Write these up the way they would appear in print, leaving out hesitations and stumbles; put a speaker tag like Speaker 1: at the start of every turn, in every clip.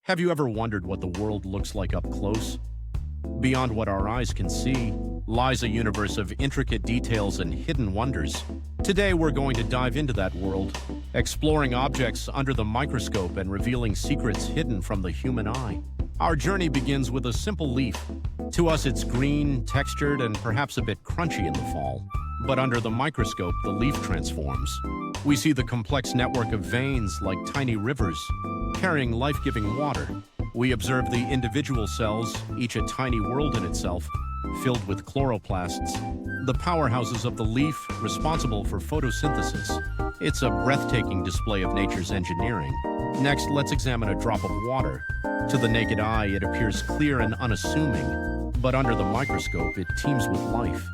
Speaker 1: Have you ever wondered what the world looks like up close? Beyond what our eyes can see lies a universe of intricate details and hidden wonders. Today we're going to dive into that world, exploring objects under the microscope and revealing secrets hidden from the human eye. Our journey begins with a simple leaf. To us it's green, textured, and perhaps a bit crunchy in the fall. But under the microscope, the leaf transforms. We see the complex network of veins like tiny rivers, carrying life-giving water. We observe the individual cells, each a tiny world in itself, filled with chloroplasts, the powerhouses of the leaf responsible for photosynthesis. It's a breathtaking display of nature's engineering. Next, let's examine a drop of water. To the naked eye, it appears clear and unassuming, but under the microscope, it teems with life.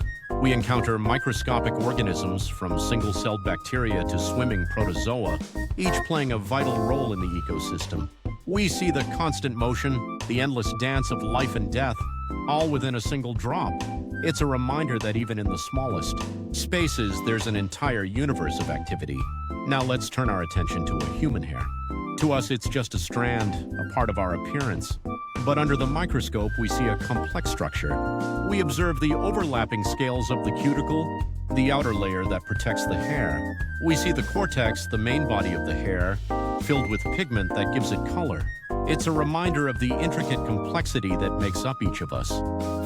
Speaker 1: We encounter microscopic organisms from single-celled bacteria to swimming protozoa, each playing a vital role in the ecosystem. We see the constant motion, the endless dance of life and death, all within a single drop. It's a reminder that even in the smallest spaces, there's an entire universe of activity. Now let's turn our attention to a human hair. To us, it's just a strand, a part of our appearance. But under the microscope, we see a complex structure. We observe the overlapping scales of the cuticle, the outer layer that protects the hair. We see the cortex, the main body of the hair, filled with pigment that gives it color. It's a reminder of the intricate complexity that makes up each of us.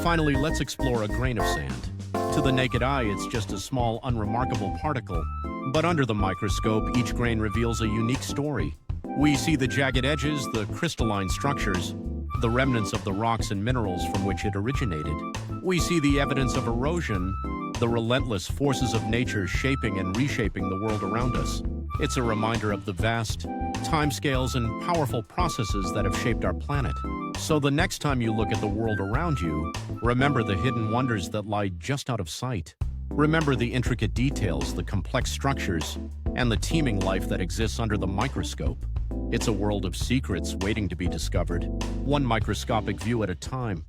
Speaker 1: Finally, let's explore a grain of sand. To the naked eye, it's just a small, unremarkable particle. But under the microscope, each grain reveals a unique story. We see the jagged edges, the crystalline structures, the remnants of the rocks and minerals from which it originated. We see the evidence of erosion, the relentless forces of nature shaping and reshaping the world around us. It's a reminder of the vast timescales and powerful processes that have shaped our planet. So the next time you look at the world around you, remember the hidden wonders that lie just out of sight. Remember the intricate details, the complex structures, and the teeming life that exists under the microscope. It's a world of secrets waiting to be discovered, one microscopic view at a time.